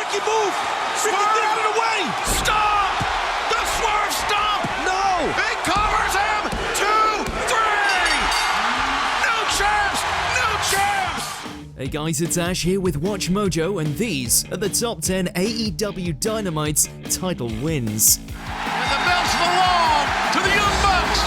Ricky, move! Ricky, get out of the way! Stop! The swerve stomp! No! He covers him! 2, 3! New champs! New champs! Hey guys, it's Ash here with Watch Mojo, and these are the top 10 AEW Dynamite's title wins. And the belts belong to the Young Bucks!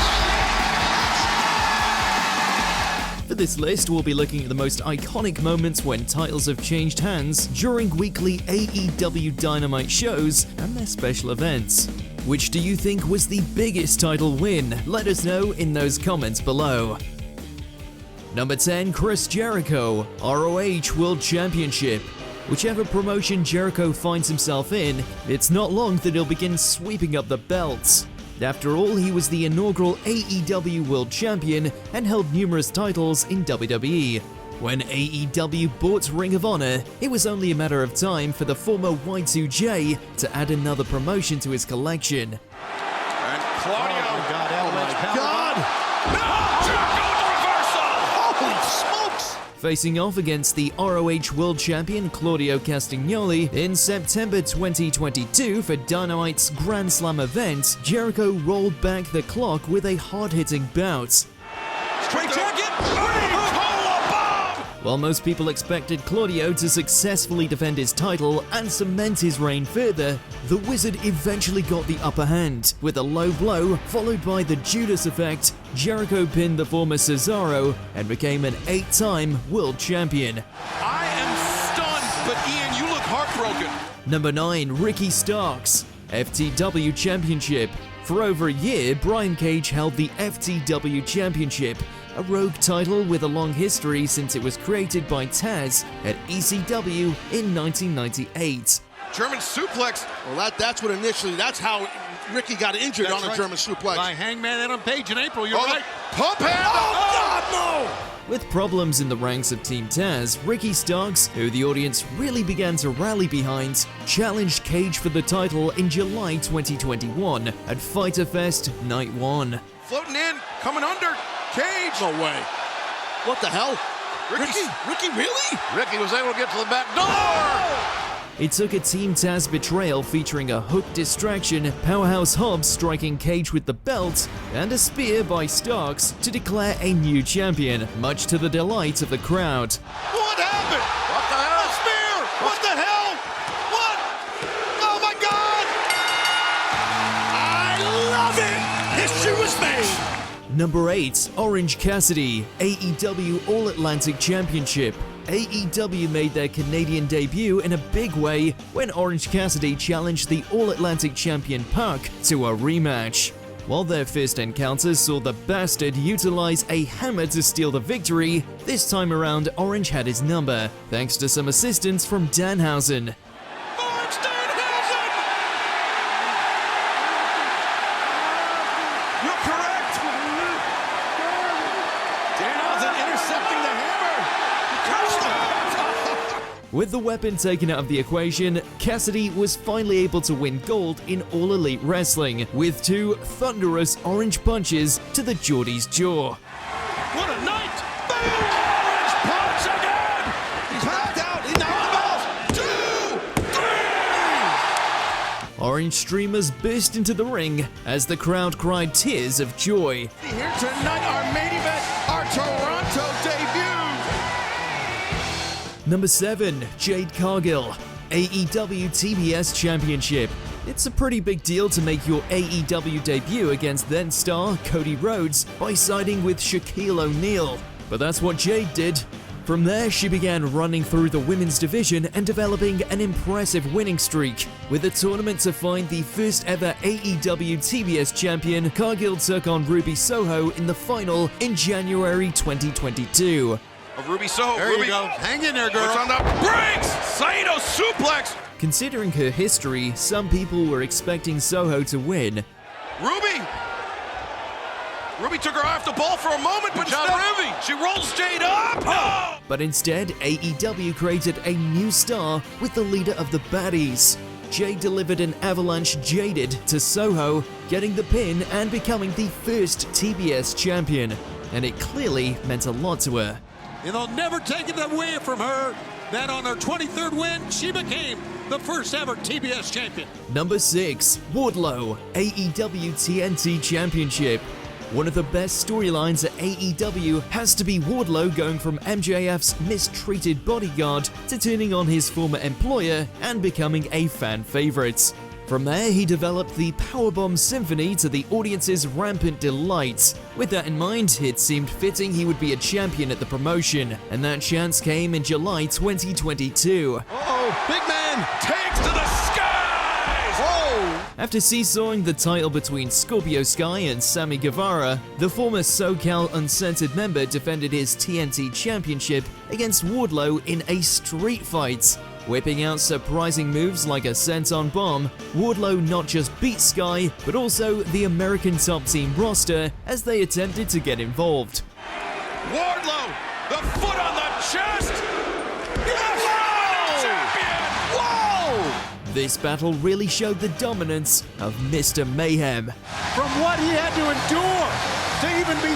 For this list, we'll be looking at the most iconic moments when titles have changed hands during weekly AEW Dynamite shows and their special events. Which do you think was the biggest title win? Let us know in those comments below. Number 10, Chris Jericho, ROH World Championship. Whichever promotion Jericho finds himself in, it's not long that he'll begin sweeping up the belts. After all, he was the inaugural AEW World Champion and held numerous titles in WWE. When AEW bought Ring of Honor, it was only a matter of time for the former Y2J to add another promotion to his collection. And Claudio. Oh my God! No! Jericho reversal! Holy smokes! Facing off against the ROH World Champion Claudio Castagnoli in September 2022 for Dynamite's Grand Slam event, Jericho rolled back the clock with a hard-hitting bout. Straight jacket! While most people expected Claudio to successfully defend his title and cement his reign further, the Wizard eventually got the upper hand. With a low blow, followed by the Judas effect, Jericho pinned the former Cesaro and became an 8-time world champion. I am stunned, but Ian, you look heartbroken. Number 9, Ricky Starks, FTW Championship. For over a year, Brian Cage held the FTW Championship, a rogue title with a long history since it was created by Taz at ECW in 1998. German suplex. Well, that's how Ricky got injured on a German suplex. By Hangman Adam Page in April, you're right. Oh, Pump handle! God, no! With problems in the ranks of Team Taz, Ricky Starks, who the audience really began to rally behind, challenged Cage for the title in July 2021 at Fyter Fest Night 1. Floating in, coming under. Cage. No way. What the hell? Ricky, really? Ricky was able to get to the back door. It took a Team Taz betrayal featuring a hook distraction, Powerhouse Hobbs striking Cage with the belt, and a spear by Starks to declare a new champion, much to the delight of the crowd. What happened? What the hell? A spear! What the hell? What? Oh my God! I love it! History was made! Number 8, Orange Cassidy, AEW All-Atlantic Championship. AEW made their Canadian debut in a big way when Orange Cassidy challenged the All-Atlantic champion Puck to a rematch. While their first encounter saw the Bastard utilize a hammer to steal the victory, this time around Orange had his number, thanks to some assistance from Danhausen. Orange Danhausen! You're correct! Danhausen intercepting the hammer! With the weapon taken out of the equation, Cassidy was finally able to win gold in All Elite Wrestling with 2 thunderous orange punches to the Geordie's jaw. What a night! Boom! Orange punch again! He's knocked out! He knocked him out! 2, 3! Orange streamers burst into the ring as the crowd cried tears of joy. Here tonight, our main event, our Toronto debut! Number 7, Jade Cargill, AEW TBS Championship. It's a pretty big deal to make your AEW debut against then-star Cody Rhodes by siding with Shaquille O'Neal. But that's what Jade did. From there, she began running through the women's division and developing an impressive winning streak. With the tournament to find the first ever AEW TBS champion, Cargill took on Ruby Soho in the final in January 2022. Ruby Soho. There Ruby. You go. Hang in there, girl. It's on the brakes. Saito suplex. Considering her history, some people were expecting Soho to win. Ruby took her off the ball for a moment, but instead Ruby. She rolls Jade up. Oh! But instead, AEW created a new star with the leader of the baddies. Jade delivered an avalanche Jaded to Soho, getting the pin and becoming the first TBS champion. And it clearly meant a lot to her. And they'll never take it away from her. Then on her 23rd win, she became the first ever TBS champion. Number 6. Wardlow, AEW TNT Championship. One of the best storylines at AEW has to be Wardlow going from MJF's mistreated bodyguard to turning on his former employer and becoming a fan favorite. From there, he developed the Powerbomb Symphony to the audience's rampant delight. With that in mind, it seemed fitting he would be a champion at the promotion, and that chance came in July 2022. Uh-oh, big man takes to the skies! Oh! After seesawing the title between Scorpio Sky and Sammy Guevara, the former SoCal Uncensored member defended his TNT Championship against Wardlow in a street fight. Whipping out surprising moves like a senton bomb, Wardlow not just beat Sky, but also the American Top Team roster as they attempted to get involved. Wardlow, the foot on the chest! Yes! Champion! Whoa! This battle really showed the dominance of Mr. Mayhem. From what he had to endure to even be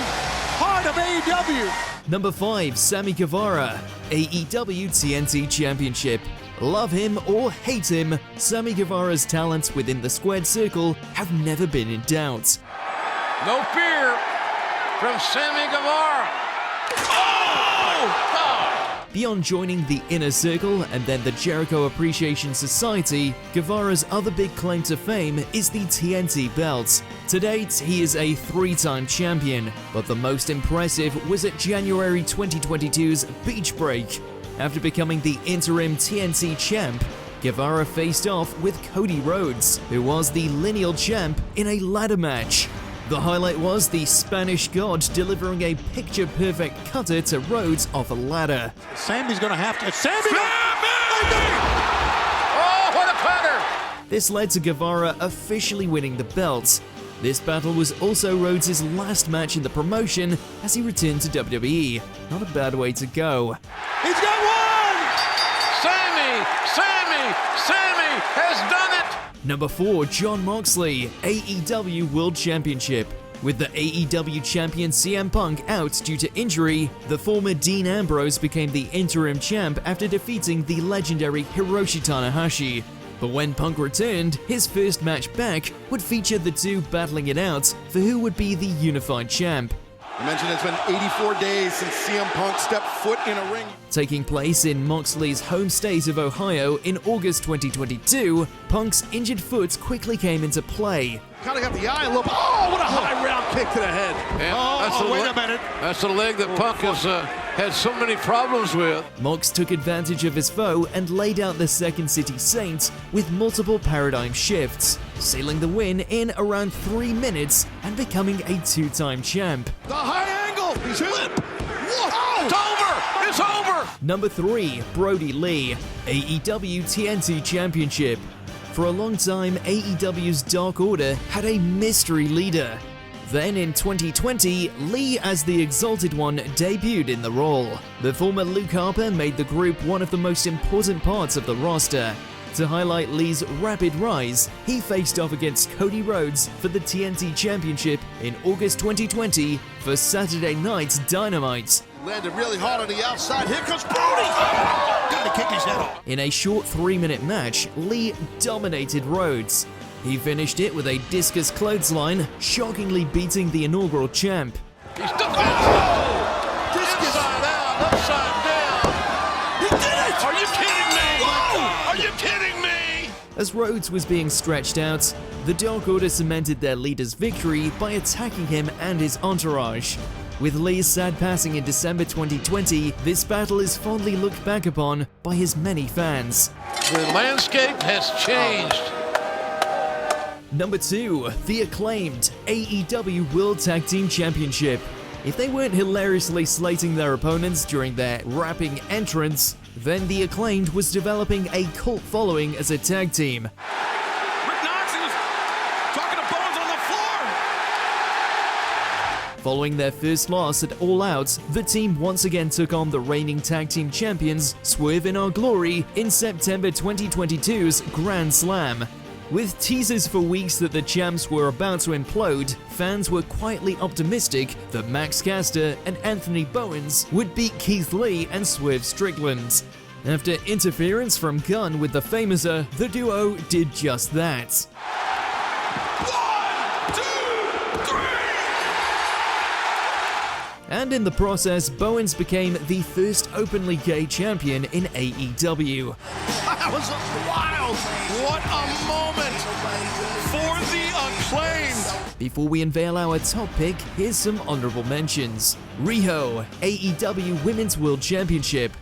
part of AEW. Number 5. Sammy Guevara, AEW TNT Championship. Love him or hate him, Sammy Guevara's talents within the squared circle have never been in doubt. No fear from Sammy Guevara. Oh! Beyond joining the Inner Circle and then the Jericho Appreciation Society, Guevara's other big claim to fame is the TNT belt. To date, he is a 3-time champion, but the most impressive was at January 2022's Beach Break. After becoming the interim TNT champ, Guevara faced off with Cody Rhodes, who was the lineal champ, in a ladder match. The highlight was the Spanish God delivering a picture-perfect cutter to Rhodes off a ladder. Sammy's gonna have to. Sammy! Oh, what a cutter! This led to Guevara officially winning the belt. This battle was also Rhodes' last match in the promotion as he returned to WWE. Not a bad way to go. He's got one! Sammy has done it! Number 4. Jon Moxley, AEW World Championship. With the AEW champion CM Punk out due to injury, the former Dean Ambrose became the interim champ after defeating the legendary Hiroshi Tanahashi. But when Punk returned, his first match back would feature the two battling it out for who would be the unified champ. I mentioned it's been 84 days since CM Punk stepped foot in a ring. Taking place in Moxley's home state of Ohio in August 2022, Punk's injured foot quickly came into play. Kind of got the eye a little bit. Oh, what a high round kick to the head. And Wait a minute. That's the leg that Punk has had so many problems with. Mox took advantage of his foe and laid out the Second City Saints with multiple paradigm shifts, sealing the win in around 3 minutes and becoming a 2-time champ. The high angle. He's flip. Whoa. It's over! Number 3. Brodie Lee, AEW TNT Championship. For a long time, AEW's Dark Order had a mystery leader. Then in 2020, Lee as the Exalted One debuted in the role. The former Luke Harper made the group one of the most important parts of the roster. To highlight Lee's rapid rise, he faced off against Cody Rhodes for the TNT Championship in August 2020 for Saturday Night's Dynamite. Landed really hard on the outside. Here comes Brodie. Gotta kick his head off. In a short 3-minute match, Lee dominated Rhodes. He finished it with a discus clothesline, shockingly beating the inaugural champ. He's still upside down. He did it. Are you kidding me? Whoa. Are you kidding me? As Rhodes was being stretched out, the Dark Order cemented their leader's victory by attacking him and his entourage. With Lee's sad passing in December 2020, this battle is fondly looked back upon by his many fans. The landscape has changed. Number 2. The Acclaimed, AEW World Tag Team Championship. If they weren't hilariously slating their opponents during their rapping entrance, then the Acclaimed was developing a cult following as a tag team. Following their first loss at All Out, the team once again took on the reigning tag team champions, Swerve in Our Glory, in September 2022's Grand Slam. With teasers for weeks that the champs were about to implode, fans were quietly optimistic that Max Caster and Anthony Bowens would beat Keith Lee and Swerve Strickland. After interference from Gunn with the Famouser, the duo did just that. 1, 2, 3! And in the process, Bowens became the first openly gay champion in AEW. That was wild! What a moment for the Acclaimed! Before we unveil our top pick, here's some honorable mentions. Riho, AEW Women's World Championship.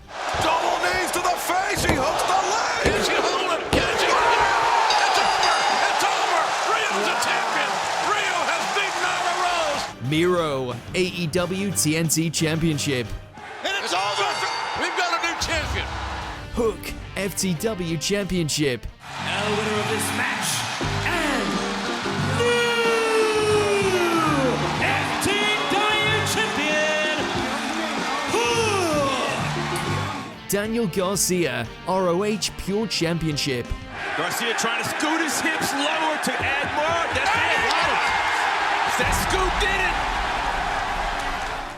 Double knees to the face, he hooks the leg! Can she hold it? Can she? It's over! It's over! Rio's a champion! Rio has beaten Nyla Rose! Miro, AEW TNT Championship. And it's over! We've got a new champion! Hook, FTW Championship. Now the winner of this match, and FTW champion, Hook! Daniel Garcia, ROH Pure Championship. Garcia trying to scoot his hips lower to add more. That's it. That scoot did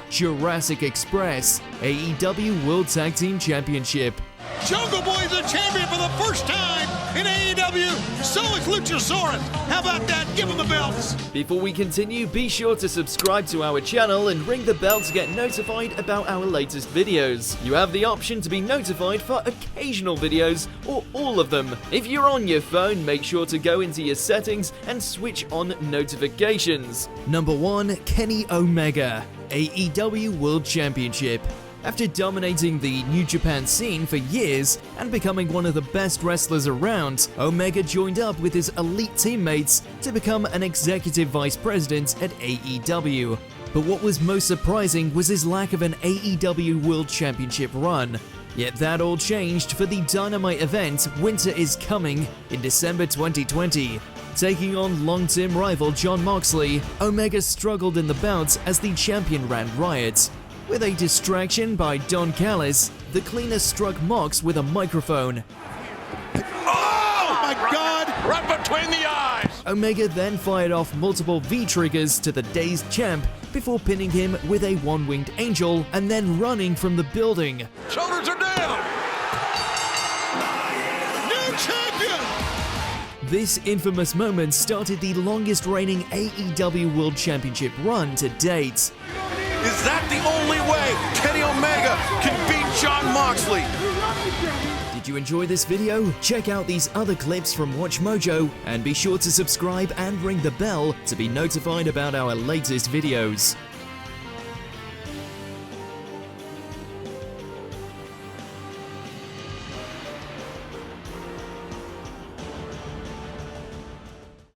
it. Jurassic Express, AEW World Tag Team Championship. Jungle Boy's a champion for the first time in AEW. So is Luchasaurus. How about that? Give him the belts. Before we continue, be sure to subscribe to our channel and ring the bell to get notified about our latest videos. You have the option to be notified for occasional videos or all of them. If you're on your phone, make sure to go into your settings and switch on notifications. Number 1, Kenny Omega, AEW World Championship. After dominating the New Japan scene for years and becoming one of the best wrestlers around, Omega joined up with his elite teammates to become an executive vice president at AEW. But what was most surprising was his lack of an AEW World Championship run. Yet that all changed for the Dynamite event Winter is Coming in December 2020. Taking on long-term rival Jon Moxley, Omega struggled in the bouts as the champion ran riot. With a distraction by Don Callis, the cleaner struck Mox with a microphone. Oh my God! Right between the eyes! Omega then fired off multiple V-triggers to the dazed champ before pinning him with a one-winged angel and then running from the building. Shoulders are down! New champion! This infamous moment started the longest reigning AEW World Championship run to date. Is that the only way Kenny Omega can beat Jon Moxley? Did you enjoy this video? Check out these other clips from WatchMojo and be sure to subscribe and ring the bell to be notified about our latest videos.